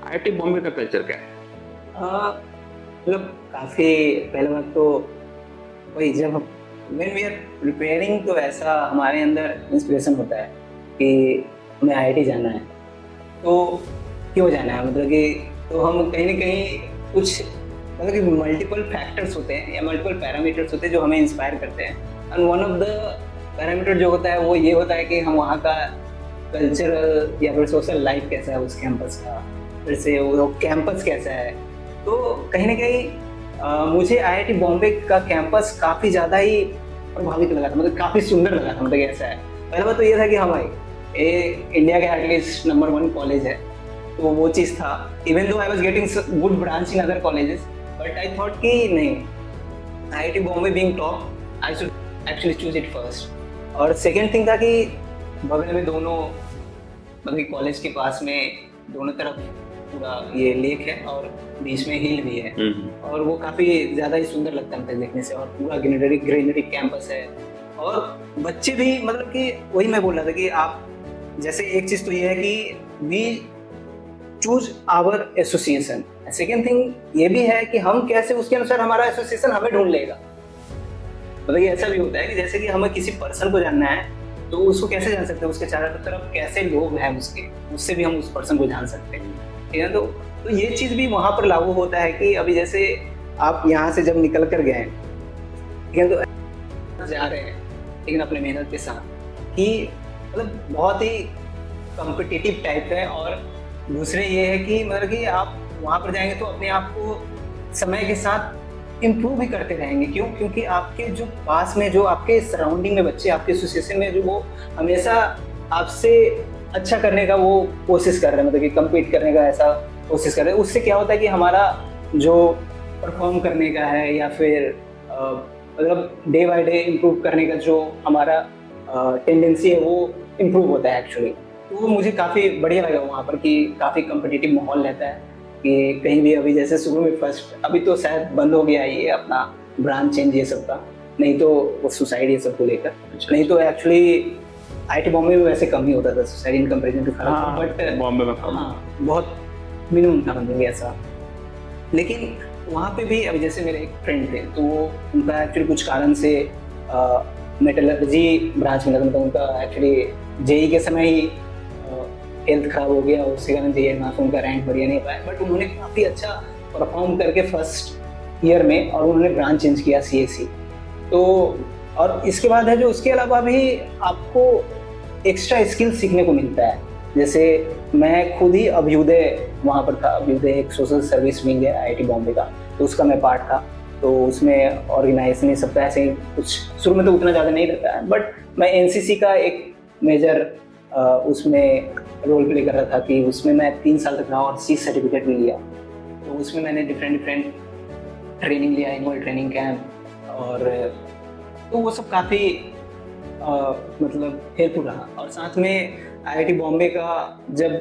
IIT Bombay का culture क्या है? मतलब काफ़ी पहले बात तो वही जब व्हेन वी आर प्रिपेयरिंग तो ऐसा हमारे अंदर इंस्पिरेशन होता है कि हमें आईआईटी जाना है। तो क्यों जाना है मतलब कि तो हम कहीं न कहीं कुछ मतलब कि मल्टीपल फैक्टर्स होते हैं या मल्टीपल पैरामीटर्स होते हैं जो हमें इंस्पायर करते हैं। And one of the parameter जो होता है वो ये होता है कि हम वहाँ का कल्चरल या फिर सोशल लाइफ कैसा है उस कैंपस का, फिर से वो कैंपस कैसा है। तो कहीं न कहीं मुझे आईआईटी बॉम्बे का कैंपस काफ़ी ज़्यादा ही प्रभावित लगा था, मतलब काफ़ी सुंदर लगा था, मतलब ऐसा है। पहला बात तो ये था कि हाँ भाई, ये इंडिया का एटलीस्ट नंबर 1 कॉलेज है, तो वो चीज़ था। Even though I was getting good branch in other colleges, but I thought कि नहीं, IIT Bombay being top, I should actually choose it first. और सेकेंड थिंग था कि बगल में दोनों मतलब कॉलेज के पास में दोनों तरफ पूरा ये लेक है और बीच में हिल भी है, और वो काफ़ी ज़्यादा ही सुंदर लगता है देखने से, और पूरा ग्रीनरी कैंपस है। और बच्चे भी मतलब कि वही मैं बोल रहा था कि आप जैसे एक चीज़ तो ये है कि we choose our association, second thing ये भी है कि हम कैसे उसके अनुसार हमारा एसोसिएशन हमें ढूंढ लेगा। मतलब ये ऐसा भी होता है कि जैसे कि हमें किसी पर्सन को जानना है तो उसको कैसे जान सकते हैं, उसके चारों तरफ कैसे लोग हैं उसके, उससे भी हम उस पर्सन को जान सकते हैं, ठीक है। तो ये चीज़ भी वहाँ पर लागू होता है कि अभी जैसे आप यहाँ से जब निकल कर गए, ठीक है, तो जा रहे हैं लेकिन अपने मेहनत के साथ, कि मतलब बहुत ही कॉम्पिटिटिव टाइप है। और दूसरे ये है कि मतलब कि आप वहाँ पर जाएंगे तो अपने आप को समय के साथ इम्प्रूव भी करते रहेंगे। क्यों? क्योंकि आपके जो पास में जो आपके सराउंडिंग में बच्चे, आपके एसोसिएशन में जो, वो हमेशा आपसे अच्छा करने का वो कोशिश कर रहे हैं, मतलब कि कम्पीट करने का ऐसा कोशिश कर रहे हैं। उससे क्या होता है कि हमारा जो परफॉर्म करने का है या फिर मतलब डे बाय डे इम्प्रूव करने का जो हमारा टेंडेंसी है वो इम्प्रूव होता है एक्चुअली। तो वो मुझे काफ़ी बढ़िया लगा वहाँ पर कि काफ़ी कम्पिटिटिव माहौल रहता है कि कहीं भी अभी जैसे शुरू में फर्स्ट, अभी तो शायद बंद हो गया ये अपना ब्रांच चेंज ये सब का, नहीं तो वो सुसाइड ये सब को लेकर, नहीं तो एक्चुअली आईआईटी बॉम्बे में वैसे कम ही होता था suicide in comparison to Kharagpur, but Bombay में बहुत मिनिमम था मतलब ऐसा। लेकिन वहाँ पे भी अभी जैसे मेरे एक फ्रेंड थे तो वो उनका एक्चुअली कुछ कारण से मेटलर्जी ब्रांच में लगा, मतलब उनका एक्चुअली जेई के समय ही हेल्थ खराब हो गया, उसके कारण जेई मार्क्स उनका रैंक बढ़िया नहीं पाया, बट उन्होंने काफ़ी अच्छा परफॉर्म करके फर्स्ट ईयर में, और उन्होंने ब्रांच चेंज किया सीएससी। तो और इसके बाद है जो उसके अलावा भी आपको एक्स्ट्रा स्किल सीखने को मिलता है। जैसे मैं खुद ही अभ्युदय वहाँ पर था, अभ्युदय एक सोशल सर्विस विंग है आईआईटी बॉम्बे का, तो उसका मैं पार्ट था। तो उसमें ऑर्गेनाइजेशन सबका ऐसे ही कुछ शुरू में तो उतना ज़्यादा नहीं रहता है, बट मैं एनसीसी का एक मेजर उसमें रोल प्ले कर रहा था कि उसमें मैं 3 साल तक रहा और सी सर्टिफिकेट भी लिया। तो उसमें मैंने डिफरेंट ट्रेनिंग लिया, एनुअल ट्रेनिंग कैंप, और तो वो सब काफ़ी मतलब हेल्पफुल रहा। और साथ में आईआईटी बॉम्बे का जब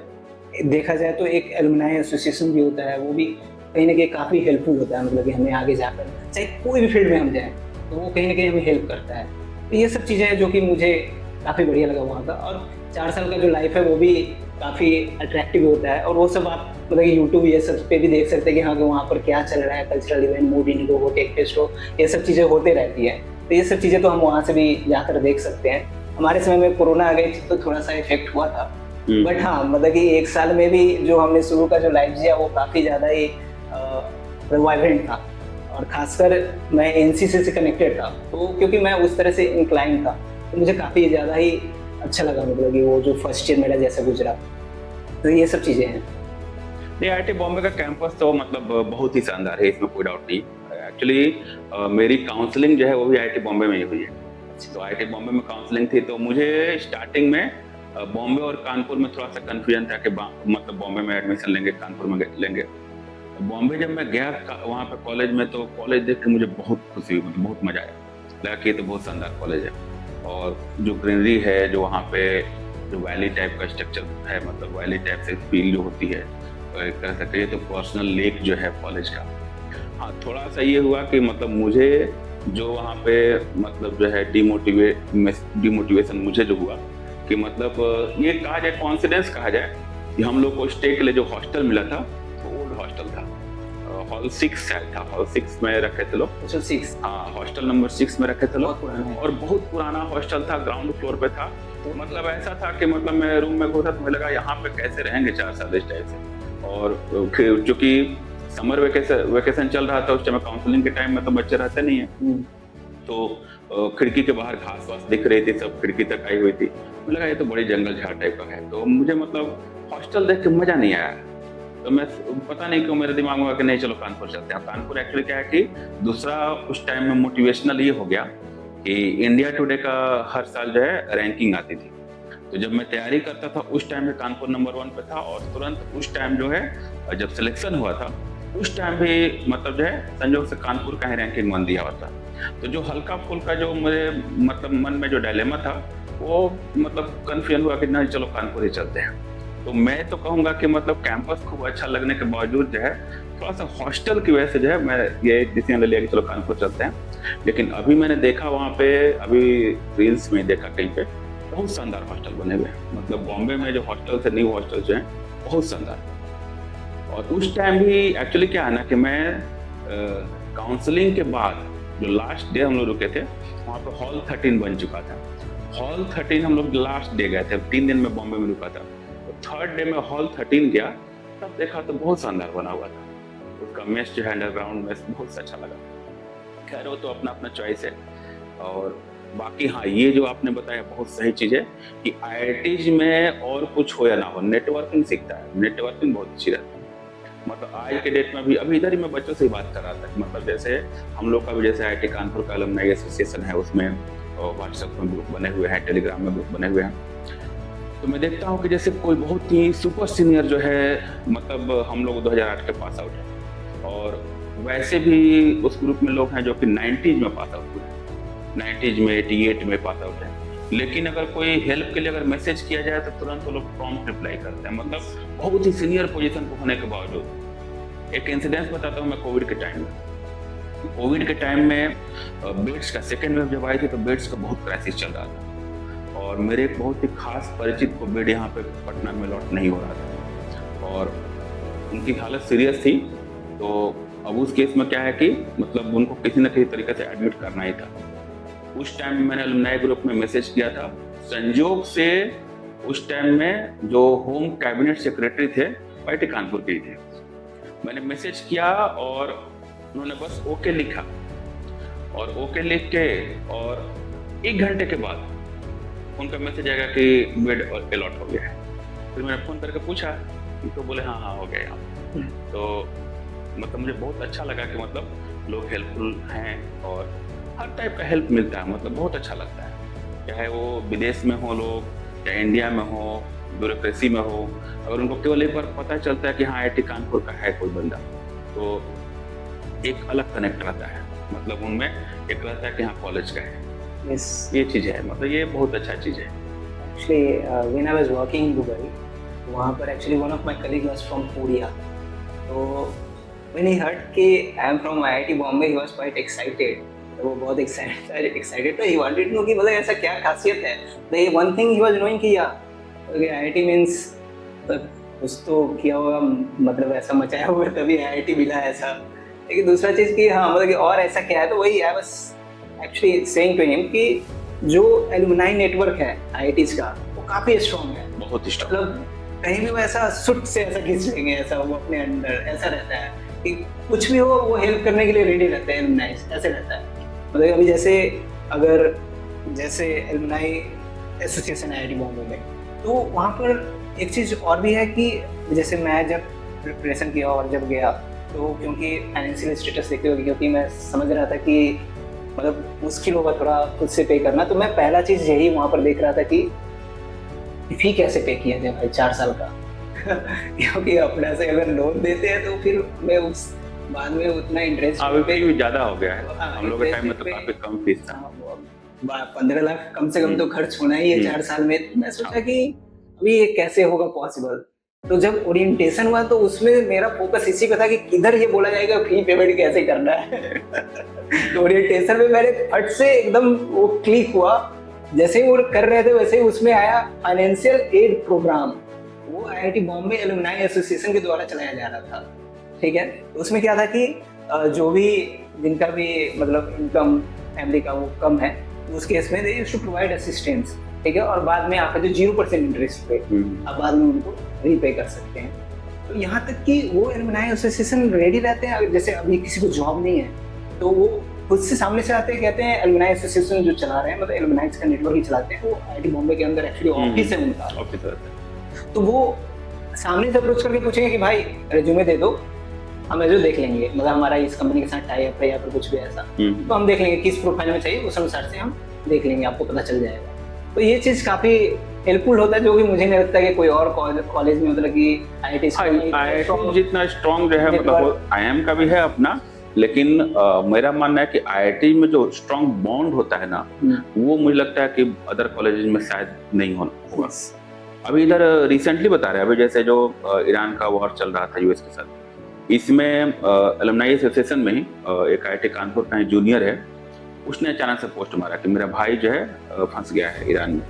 देखा जाए तो एक एलुमनाई एसोसिएशन भी होता है, वो भी कहीं ना कहीं काफ़ी हेल्पफुल होता है, मतलब कि हमें आगे जाकर चाहे कोई भी फील्ड में हम जाएँ तो वो कहीं ना कहीं हमें हेल्प करता है। तो ये सब चीज़ें हैं जो कि मुझे काफ़ी बढ़िया लगा वहाँ का। और 4 साल का जो लाइफ है वो भी काफ़ी अट्रैक्टिव होता है, और वो सब आप मतलब यूट्यूब ये सब पे भी देख सकते हैं कि हाँ कि वहाँ पर क्या चल रहा है, कल्चरल इवेंट, मूड इंडिगो हो, टेक फेस्ट हो, ये सब चीज़ें होते रहती है। तो ये सब चीज़ें तो हम वहाँ से भी जाकर देख सकते हैं। हमारे समय में कोरोना आ गई थी तो थोड़ा सा इफेक्ट हुआ था, बट हाँ मतलब कि 1 साल में भी जो हमने शुरू का जो लाइफ जिया वो काफ़ी ज़्यादा ही वाइब्रेंट था। और खासकर मैं एनसीसी से कनेक्टेड था, तो क्योंकि मैं उस तरह से इंक्लाइन था तो मुझे काफ़ी ज़्यादा ही अच्छा लगा, मतलब कि वो जो फर्स्ट ईयर मेरा जैसा गुजरा। तो ये सब चीज़ें हैं। नहीं, आईआईटी बॉम्बे का कैंपस तो मतलब बहुत ही शानदार है, इसमें कोई डाउट नहीं। एक्चुअली मेरी काउंसलिंग जो है वो भी आईआईटी बॉम्बे में ही हुई है। तो आईआईटी बॉम्बे में काउंसलिंग थी, तो मुझे स्टार्टिंग में बॉम्बे और कानपुर में थोड़ा सा कन्फ्यूजन था कि मतलब बॉम्बे में एडमिशन लेंगे, कानपुर में लेंगे। बॉम्बे जब मैं गया वहाँ पे कॉलेज में, तो कॉलेज देख के मुझे बहुत खुशी हुई, मतलब बहुत मजा आया, लगा कि ये तो बहुत शानदार कॉलेज है। और जो ग्रीनरी है, जो वहाँ पे जो वैली टाइप का स्ट्रक्चर है, मतलब वैली टाइप से फील जो होती है, कह सकते हैं तो पर्सनल लेक जो है कॉलेज का। हाँ, थोड़ा सा ये हुआ कि मतलब मुझे जो वहाँ पे मतलब जो है डिमोटिवेशन मुझे जो हुआ कि मतलब ये कहा जाए, कॉन्फिडेंस कहा जाए कि हम लोग को स्टे के लिए जो हॉस्टल मिला था वो ओल्ड हॉस्टल था, हॉल 6 शायद था, हॉल 6 में रखे थे लोग। अच्छा 6, हाँ, हॉस्टल नंबर 6 में रखे थे लोग। बहुत पुराना है। और बहुत पुराना हॉस्टल था, ग्राउंड फ्लोर पे था। तो मतलब ऐसा था कि मतलब मैं रूम में घुसा तो मुझे लगा यहाँ पे कैसे रहेंगे 4 साल इस टाइप से। और चूंकि समर वेकेशन चल रहा था उस टाइम, काउंसलिंग के टाइम में तो बच्चे रहते नहीं है, तो खिड़की के बाहर घास वास दिख रही थी, सब खिड़की तक आई हुई थी। मुझे लगा ये तो बड़ी जंगल झाड़ टाइप का है, तो मुझे मतलब हॉस्टल देख के मजा नहीं आया। तो मैं पता नहीं क्यों मेरे दिमाग में कि नहीं चलो कानपुर चलते हैं। कानपुर एक्चुअली क्या है कि दूसरा उस टाइम में मोटिवेशनल ये हो गया कि इंडिया टुडे का हर साल जो है रैंकिंग आती थी, तो जब मैं तैयारी करता था उस टाइम में कानपुर नंबर 1 पे था। और तुरंत उस टाइम जो है जब सिलेक्शन हुआ था उस टाइम भी मतलब जो है संजोग से कानपुर का ही रैंकिंग 1 दिया हुआ था। तो जो हल्का फुल्का जो मेरे मतलब मन में जो डायलेमा था वो मतलब कन्फ्यूजन हुआ कि नहीं चलो कानपुर ही चलते हैं। तो मैं तो कहूँगा कि मतलब कैंपस खूब अच्छा लगने के बावजूद जो है थोड़ा सा हॉस्टल की वजह से जो है मैं ये डिसीजन ले लिया कि चलो कानपुर चलते हैं। लेकिन अभी मैंने देखा वहाँ पे, अभी रील्स में देखा कहीं पे, बहुत शानदार हॉस्टल बने हुए हैं। मतलब बॉम्बे में जो हॉस्टल है, न्यू हॉस्टल जो हैं बहुत शानदार। और उस टाइम भी एक्चुअली क्या है ना कि मैं काउंसलिंग के बाद जो लास्ट डे हम लोग रुके थे वहाँ पे हॉल 13 बन चुका था। हॉल 13 हम लोग लास्ट डे गए थे, 3 दिन में बॉम्बे में रुका था। तो थर्ड डे में हॉल 13 गया, तब देखा तो बहुत शानदार बना हुआ था। उसका मेस जो है अंडरग्राउंड मेस बहुत अच्छा लगा। खैर वो तो अपना अपना चॉइस है। और बाकी हाँ, ये जो आपने बताया बहुत सही चीज़ है कि IITs में और कुछ हो या ना हो, नेटवर्किंग सीखता है, नेटवर्किंग बहुत अच्छी रहती है। मतलब आज के डेट में भी अभी इधर ही मैं बच्चों से ही बात कर रहा था, मतलब जैसे हम लोग का भी जैसे IIT कानपुर का अलुमनाई एसोसिएशन है, उसमें व्हाट्सएप में ग्रुप बने हुए हैं, टेलीग्राम में ग्रुप बने हुए हैं। तो मैं देखता हूँ कि जैसे कोई बहुत ही सुपर सीनियर जो है, मतलब हम लोग 2008 के पास आउट हैं, और वैसे भी उस ग्रुप में लोग हैं जो कि 90s में पास आउट हुए, 90s में 88 में पास आउट है। लेकिन अगर कोई हेल्प के लिए अगर मैसेज किया जाए तो तुरंत वो लोग प्रॉम्प्ट रिप्लाई करते हैं, मतलब बहुत ही सीनियर पोजीशन पर होने के बावजूद। एक इंसिडेंस बताता हूँ मैं कोविड के टाइम में। कोविड के टाइम में बेड्स का सेकेंड वेव जब आई थी तो बेड्स का बहुत क्राइसिस चल रहा था, और मेरे एक बहुत ही खास परिचित को बेड यहाँ पे पटना में लॉट नहीं हो रहा था और उनकी हालत सीरियस थी। तो अब उस केस में क्या है कि मतलब उनको किसी न किसी तरीके से एडमिट करना ही था। उस टाइम में मैंने अलुमनाई ग्रुप में मैसेज किया था। संजोग से उस टाइम में जो होम कैबिनेट सेक्रेटरी थे IIT कानपुर के ही थे। मैंने मैसेज किया और उन्होंने बस ओके लिखा, और ओके लिख के और 1 घंटे के बाद उनका मैसेज आएगा कि बेड अलॉट हो गया है। फिर मैंने फ़ोन करके पूछा तो बोले हाँ हो गया यहाँ। तो मतलब मुझे बहुत अच्छा लगा कि मतलब लोग हेल्पफुल हैं और हर टाइप का हेल्प मिलता है, मतलब बहुत अच्छा लगता है। चाहे वो विदेश में हो लोग, चाहे इंडिया में हो, ब्यूरोक्रेसी में हो, अगर उनको केवल एक बार पता चलता है कि हाँ IIT कानपुर का है कोई बंदा, तो एक अलग कनेक्ट रहता है, मतलब उनमें एक रहता है कि हाँ कॉलेज का है। Yes. ये चीज़ है, मतलब ये बहुत अच्छा चीज़ है। Actually, when I was working in Dubai, वहाँ पर actually one of my colleague was from Korea. तो when he heard कि I am from IIT Bombay, he was quite excited. तो वो बहुत excited तो he wanted to know कि मतलब ऐसा क्या खासियत है। तो ये one thing he was knowing कि IIT means कुछ तो किया होगा, मतलब ऐसा मचाया होगा तभी IIT मिला ऐसा। लेकिन दूसरा चीज़ कि हाँ मतलब कि और ऐसा क्या है, तो वही I was actually saying to him कि जो एलुमनाई नेटवर्क है IITs का वो काफ़ी स्ट्रॉन्ग है, बहुत स्ट्रॉन्ग। मतलब कहीं भी वो ऐसा सुट से ऐसा खींच लेंगे, ऐसा वो अपने अंदर ऐसा रहता है कि कुछ भी हो वो हेल्प करने के लिए रेडी रहते हैं एलुमनाई, ऐसे रहता है। मतलब अभी जैसे एलुमनाई एसोसिएशन है IIT बॉम्बे में, तो वहाँ पर एक चीज़ और भी है कि जैसे मैं जब प्रिपरेशन किया और जब गया तो क्योंकि फाइनेंशियल स्टेटस देखते हुए, क्योंकि मैं समझ रहा था कि मतलब मुश्किल होगा थोड़ा खुद से पे करना, तो मैं पहला चीज़ यही वहाँ पर देख रहा था कि फी कैसे पे किया जाए भाई 4 साल का क्योंकि अपने से अगर लोन देते हैं तो फिर मैं उस बाद में उतना इंटरेस्ट भी ज़्यादा हो गया है। हम लोग के टाइम में तो काफ़ी कम फीस था। 15 लाख कम से कम तो खर्च होना ही है 4 साल में। मैं सोचा कि अभी ये कैसे होगा पॉसिबल। तो जब ओरिएंटेशन हुआ तो उसमें मेरा फोकस इसी पे था कि किधर ये बोला जाएगा फी पेमेंट कैसे करना है तो ओरिएंटेशन में मैंने फट से एकदम वो क्लिक हुआ, जैसे ही वो कर रहे थे वैसे ही उसमें आया फाइनेंशियल एड प्रोग्राम। वो आईआईटी बॉम्बे एलुमनाई एसोसिएशन के द्वारा चलाया जा रहा था, ठीक है। तो उसमें क्या था कि जो भी जिनका भी मतलब इनकम फैमिली का वो कम है, उस केस में they used to provide assistance, ठीक है। और बाद में आपका जो 0% इंटरेस्ट पे आप बाद में उनको रीपे कर सकते हैं। तो यहाँ तक कि वो एलुमनाई एसोसिएशन रेडी रहते हैं, जैसे अभी किसी को जॉब नहीं है तो वो खुद से सामने से आते हैं, कहते हैं एलुमनाई एसोसिएशन जो चला रहे हैं, मतलब एलुमनाइज का नेटवर्क ही चलाते हैं, वो आईआईटी बॉम्बे के अंदर एक्चुअली ऑफिस है उनका, ऑफिस है। तो वो सामने से अप्रोच करके पूछेंगे कि भाई रेज्यूमे दे दो, हम जो देख लेंगे, मतलब हमारा इस कंपनी के साथ टाई अप है या फिर कुछ भी ऐसा, तो हम देख लेंगे किस प्रोफाइल में चाहिए, उस अनुसार से हम देख लेंगे, आपको पता चल जाएगा। तो ये चीज़ काफ़ी हेल्पफुल होता है, जो कि मुझे नहीं लगता कि कोई और कॉलेज में मतलब कि आईआईटी जितना स्ट्रॉन्ग जो है, मतलब आईएम का भी है अपना, लेकिन मेरा मानना है कि आईआईटी में जो स्ट्रॉन्ग बॉन्ड होता है ना, वो मुझे लगता है कि अदर कॉलेजेस में शायद नहीं होगा। अभी इधर रिसेंटली बता रहे हैं, अभी जैसे जो ईरान का वॉर चल रहा था यूएस के साथ, इसमें एलुमनाई एसोसिएशन में ही एक आईआईटी कानपुर का जूनियर है, उसने अचानक से पोस्ट मारा कि मेरा भाई जो है फंस गया है ईरान में,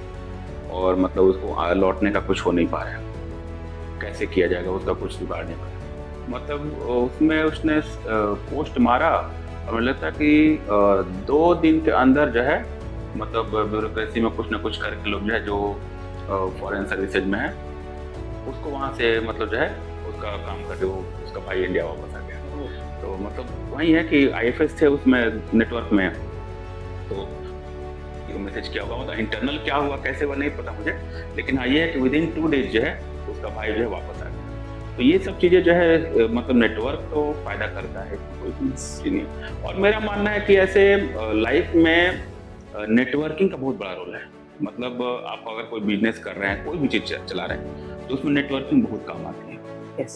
और मतलब उसको लौटने का कुछ हो नहीं पा रहा है, कैसे किया जाएगा, उसका कुछ जुगाड़ नहीं पा रहा। मतलब उसमें उसने पोस्ट मारा, और मुझे लगता है कि 2 दिन के अंदर जो है, मतलब ब्यूरोक्रेसी में कुछ ना कुछ करके लोग जो है, जो फॉरेन सर्विसेज में है, उसको वहाँ से मतलब जो है उसका काम करके वो उसका भाई इंडिया वापस आ गया। तो मतलब वही है कि आईएफएस थे उसमें नेटवर्क में, तो मैसेज किया होगा, मतलब इंटरनल क्या हुआ कैसे हुआ नहीं पता मुझे, लेकिन हाँ ये है कि विदिन 2 डेज जो है उसका भाई जो है वापस आ गया। तो ये सब चीज़ें जो है, मतलब नेटवर्क तो फायदा करता है, कोई चीज़ नहीं। और मेरा मानना है कि ऐसे लाइफ में नेटवर्किंग का बहुत बड़ा रोल है। मतलब आप अगर कोई बिजनेस कर रहे हैं, कोई भी चीज़ चला रहे हैं, तो उसमें नेटवर्किंग बहुत काम आती है। यस।